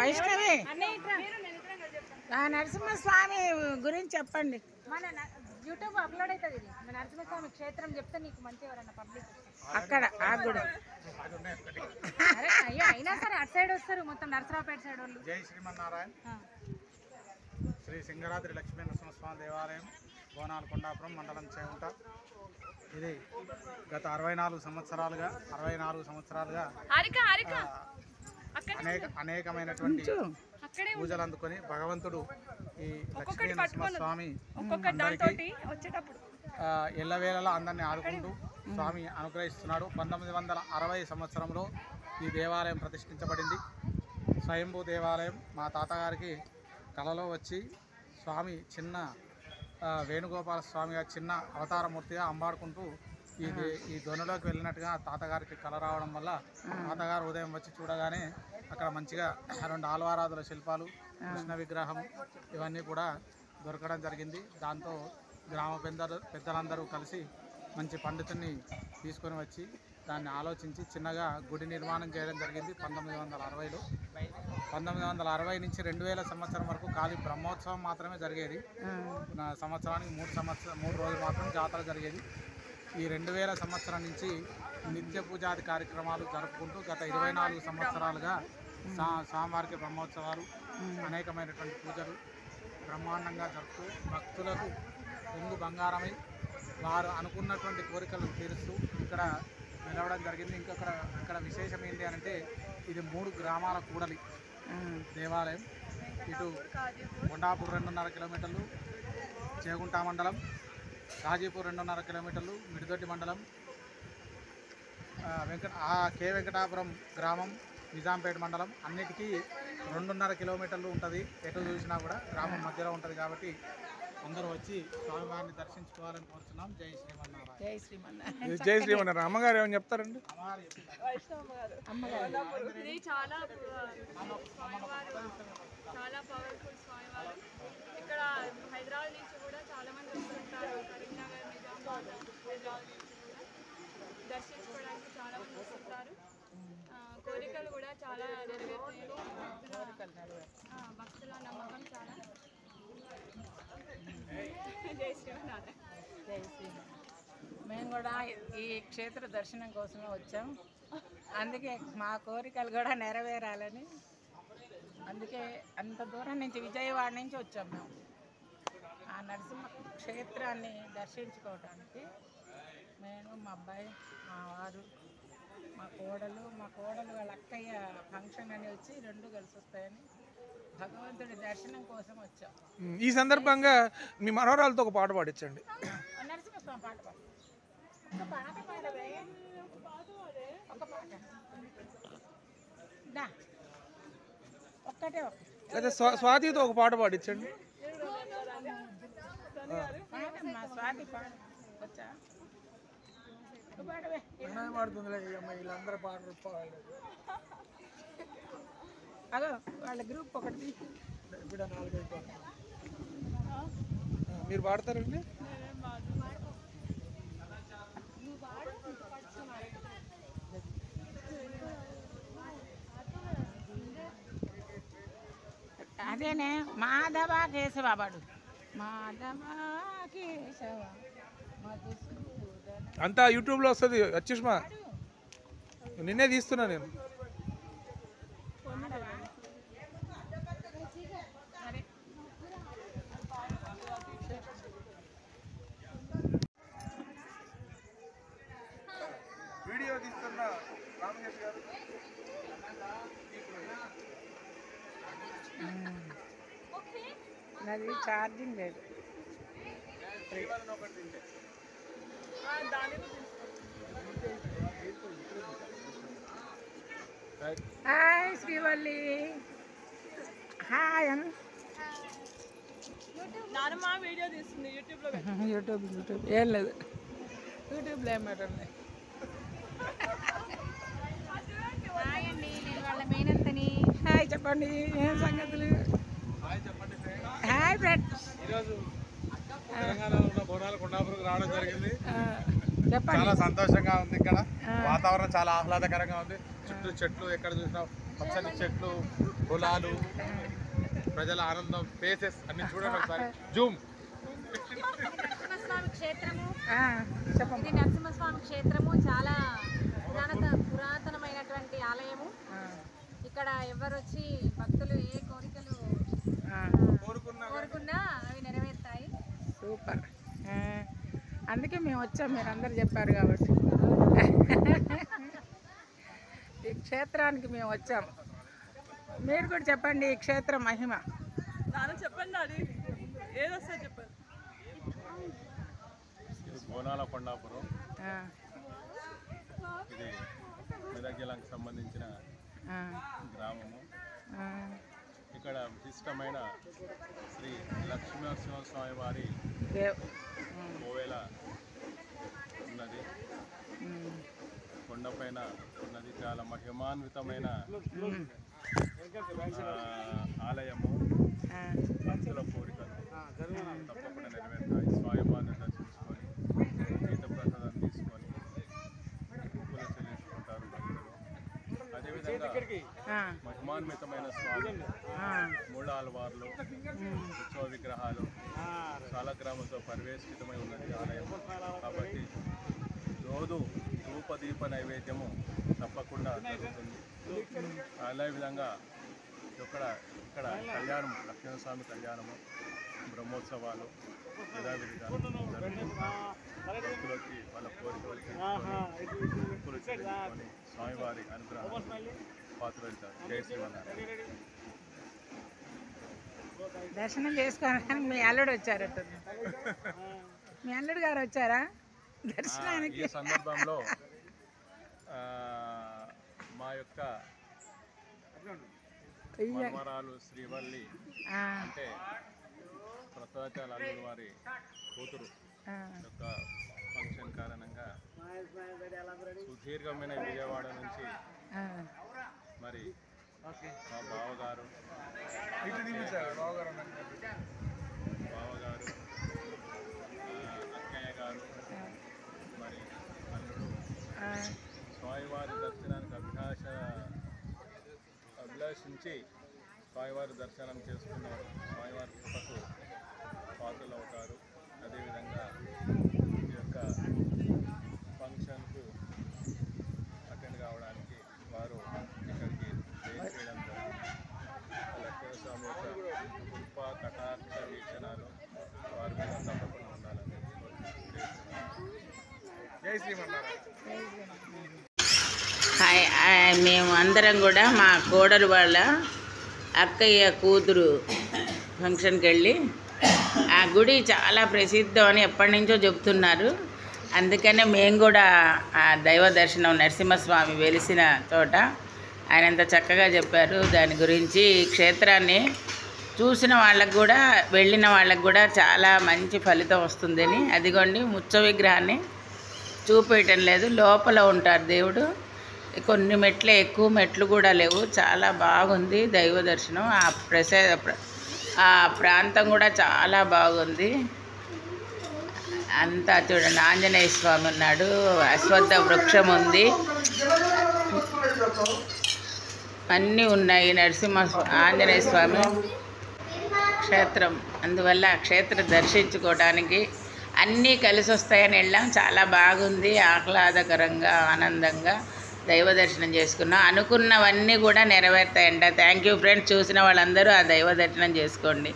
వైష్ణవి నరసింహస్వామి గురించి చెప్పండి. మన యూట్యూబ్ అప్లోడ్ అవుతుంది. ఇది మన నరసింహస్వామి క్షేత్రం చెప్తే నీకు మంచి ఎవరన్నా పబ్లిక్ అక్కడ కూడా అయ్యో అయినా సరే అటు సైడ్ వస్తారు మొత్తం నరసరావుపేట సైడ్ వాళ్ళు. జై శ్రీమన్నారాయణ. శ్రీ సింగరాద్రి లక్ష్మీ నరసింహస్వామి దేవాలయం, బోనాల కొండాపురం, మండలం చేగుంట. ఇది గత 64 సంవత్సరాలుగా అనేకమైనటువంటి పూజలు అందుకొని భగవంతుడు ఈ లక్ష్మీ నరసింహస్వామి ఎల్లవేళలా అందరినీ ఆదుకుంటూ స్వామి అనుగ్రహిస్తున్నాడు. 1960 సంవత్సరంలో ఈ దేవాలయం ప్రతిష్ఠించబడింది. స్వయంభూ దేవాలయం. మా తాతగారికి కలలో వచ్చి స్వామి చిన్న వేణుగోపాల స్వామిగా చిన్న అవతారమూర్తిగా అంబాడుకుంటూ ఈ దొనలోకి వెళ్ళినట్టుగా తాతగారికి కల రావడం వల్ల తాతగారు ఉదయం వచ్చి చూడగానే అక్కడ మంచిగా 2 ఆల్వారాదుల శిల్పాలు, కృష్ణ విగ్రహం ఇవన్నీ కూడా దొరకడం జరిగింది. దాంతో గ్రామ పెద్దలందరూ కలిసి మంచి పండితుని తీసుకొని వచ్చి దాన్ని ఆలోచించి చిన్నగా గుడి నిర్మాణం చేయడం జరిగింది 1960లో. 1960 నుంచి 2000 సంవత్సరం వరకు ఖాళీ బ్రహ్మోత్సవం మాత్రమే జరిగేది. సంవత్సరానికి 3 రోజులు మాత్రం జాతర జరిగేది. ఈ 2000 సంవత్సరం నుంచి నిత్య పూజాది కార్యక్రమాలు జరుపుకుంటూ గత 24 సంవత్సరాలుగా స్వామివారికి బ్రహ్మోత్సవాలు, అనేకమైనటువంటి పూజలు బ్రహ్మాండంగా జరుపుతూ భక్తులకు పొంగు బంగారమై వారు అనుకున్నటువంటి కోరికలు తీరుస్తూ ఇక్కడ నిలవడం జరిగింది. ఇక్కడ విశేషం ఏంటి అంటే ఇది 3 గ్రామాల కూడలి దేవాలయం. ఇటు కొండాపూర్ 2.5 కిలోమీటర్లు, చేగుంట మండలం, కాజీపూర్ 2.5 కిలోమీటర్లు, మిడిదొడ్డి మండలం, కే వెంకటాపురం గ్రామం, నిజాంపేట మండలం అన్నిటికీ 2.5 కిలోమీటర్లు ఉంటుంది. ఎటు చూసినా కూడా గ్రామం మధ్యలో ఉంటుంది. కాబట్టి అందరూ వచ్చి స్వామివారిని దర్శించుకోవాలని కోరుతున్నాం. జై శ్రీమన్నారాయణ. జై శ్రీమన్నారాయణ. జై శ్రీమన్నారాయణ. అమ్మగారు ఏమని చెప్తారండి? ఇది చాలా పవర్ఫుల్ స్వామివారు. ఇక్కడ హైదరాబాద్ నుంచి కూడా చాలా మంది వస్తుంటారు. కరీంనగర్, నిజామాబాద్, హైదరాబాద్ నుంచి కూడా దర్శించుకోవడానికి చాలా మంది వస్తుంటారు. కోరికలు కూడా చాలా నెరవేరుతాయి. భక్తుల నమ్మకం చాలా. జై శ్రీమన్నారాయణ. జై శ్రీమన్నారాయణ. మేము కూడా ఈ క్షేత్ర దర్శనం కోసమే వచ్చాం. అందుకే మా కోరికలు కూడా నెరవేరాలని అందుకే అంత దూరం నుంచి విజయవాడ నుంచి వచ్చాం మేము ఆ నరసింహ క్షేత్రాన్ని దర్శించుకోవడానికి. నేను, మా అబ్బాయి, మా వారు, మా కోడలు వాళ్ళ అక్కయ్య ఫంక్షన్ అని వచ్చి 2 కలిసి వస్తాయని భగవంతుడి దర్శనం కోసం వచ్చాం. ఈ సందర్భంగా మీ మనవరాలతో ఒక పాట పాడించండి. నరసింహస్వామి పాట పాడు. ఒక పాట పాడవే. ఒక పాట ఒక్కటే లేదా స్వాతితో ఒక పాట పాడించండి. పాడమ్మా స్వాతి పాడు. వచ్చా పాడవే. పాడుతుందిలే వీళ్ళందరూ పాటలు పాడాలి. అదో వాళ్ళ గ్రూప్ ఒకటి ఇప్పుడు 4 పాటలు మీరు పాడతారండి? అదేనే మాధవ కేశవ పాడు. మాధవ కేశవ అంతా యూట్యూబ్లో వస్తుంది. వచ్చేసిమా నిన్నే తీస్తున్నా నేను. వీడియో తీస్తున్నా రామకేష్ గారు. అది ఛార్జింగ్ లేదు. హాయ్ శ్రీవల్లి. హాయ్ అను. వీడియో తీస్తుంది యూట్యూబ్ ఏం లేదు. యూట్యూబ్లో ఏం పెట్టండి. హాయ్ అండి, నేను వాళ్ళ మేనంతని. హాయ్ చెప్పండి, ఏం సంగతులు? Hi friends. ఈరోజు తెలంగాణలో ఉన్న బోనాల కొండాపురం రావడం జరిగింది. చెప్పండి. చాలా సంతోషంగా ఉంది. ఇక్కడ వాతావరణం చాలా ఆహ్లాదకరంగా ఉంది. చుట్టూ చెట్లు, ఎక్కడ చూసినా పచ్చని చెట్లు, పొలాలు, ప్రజల ఆనందం, ఫేసెస్ అన్ని చూడండి ఒకసారి. జూమ్. నరసింహస్వామి క్షేత్రము చెప్పండి. ఇది నరసింహస్వామి క్షేత్రము చాలా పురాతనమైనటువంటి ఆలయము. ఇక్కడ ఎవరు వచ్చి భక్తులు ఏ కోరికలు కోరుకున్నా అవి నెరవేరుతాయి. సూపర్. అందుకే మేము వచ్చాం, మీరు అందరు చెప్పారు కాబట్టి. ఈ క్షేత్రానికి మేము వచ్చాం. మీరు కూడా చెప్పండి ఈ క్షేత్ర మహిమ. చెప్పండి అది ఏదొస్తా చెప్పండి. ఇది బోనాల కొండాపురం. ఇది మెదక్ జిల్లాకు సంబంధించిన గ్రామము. ఇక్కడ విశిష్టమైన శ్రీ లక్ష్మీనరసింహస్వామి వారి కోవెల ఉన్నది. కొండపైన ఉన్నది. చాలా మహిమాన్వితమైన ఆలయము. భక్తుల కోరికలు తప్పకుండా నెరవేరుతాయి. స్వామివారిని దర్శించుకొని తీర్థప్రసాదం తీసుకొని మొక్కులు చెల్లించుకుంటారు భక్తులు. అదేవిధంగా మహిమాన్వితమైన స్వామి మూడాలవార్లు, ఉత్సవ విగ్రహాలు, సాలగ్రామంతో పరివేష్టితమై ఉన్నది ఆలయం. కాబట్టి రోజు ధూపదీప నైవేద్యము తప్పకుండా జరుగుతుంది. అదేవిధంగా ఇక్కడ కళ్యాణం, లక్ష్మీనరసింహస్వామి కళ్యాణము, బ్రహ్మోత్సవాలు యథావిధిగా భక్తులకి వాళ్ళ కోరికలకి మొక్కులు చెల్లించుకొని స్వామివారి అనుగ్రహాన్ని పాత్రలుతారు. జై శ్రీమన్నారాయణ. దర్శనం చేసుకోవడానికి మీ అల్లుడు వచ్చారట. మీ అల్లుడు గారు వచ్చారా దర్శనానికి? ఈ సందర్భంలో మా యొక్క మన్మరాలు శ్రీవల్లి అంటే ప్రసాదాచార్య అల్లుడు వారి కూతురు యొక్క ఫంక్షన్ కారణంగా సుదీర్ఘమైన విజయవాడ నుంచి మరి మా బావగారు, అక్కయ్య గారు, మరి అల్లుడు స్వామివారి దర్శనానికి అభిలాషించి స్వామివారి దర్శనం చేసుకున్నారు. స్వామివారి కృపకు పాత్రలు అవుతారు. అదేవిధంగా ఈ యొక్క ఫంక్షన్కు అటెండ్ కావడానికి వారు ఇక్కడికి చేయడం జరిగింది. లక్ష్మీస్వామి యొక్క కృప కటాక్ష వీక్షణాలు వారి మీద తప్పకుండా ఉండాలని జై శ్రీమన్నారాయణ. మేము అందరం కూడా మా కోడలు వాళ్ళ అక్కయ్య కూతురు ఫంక్షన్కి వెళ్ళి ఆ గుడి చాలా ప్రసిద్ధం అని ఎప్పటి నుంచో చెప్తున్నారు. అందుకనే మేము కూడా ఆ దైవ దర్శనం నరసింహస్వామి వెలిసిన చోట ఆయన ఎంత చక్కగా చెప్పారు దాని గురించి. క్షేత్రాన్ని చూసిన వాళ్ళకు కూడా వెళ్ళిన వాళ్ళకు కూడా చాలా మంచి ఫలితం వస్తుందని. అదిగోండి ముచ్చ విగ్రహాన్ని చూపేయటం లేదు, లోపల ఉంటారు దేవుడు. కొన్ని మెట్లే, ఎక్కువ మెట్లు కూడా లేవు. చాలా బాగుంది దైవ దర్శనం. ఆ ప్రాంతం కూడా చాలా బాగుంది. అంతా చూడండి, ఆంజనేయ స్వామి ఉన్నాడు, అశ్వత్థ వృక్షం ఉంది, అన్నీ ఉన్నాయి. ఆంజనేయ స్వామి క్షేత్రం, అందువల్ల క్షేత్రం దర్శించుకోవడానికి అన్నీ కలిసి వస్తాయని వెళ్ళాం. చాలా బాగుంది, ఆహ్లాదకరంగా ఆనందంగా దైవ దర్శనం చేసుకున్నాం. అనుకున్నవన్నీ కూడా నెరవేరుతాయంట. Thank you friends. చూసిన వాళ్ళందరూ ఆ దైవ దర్శనం చేసుకోండి.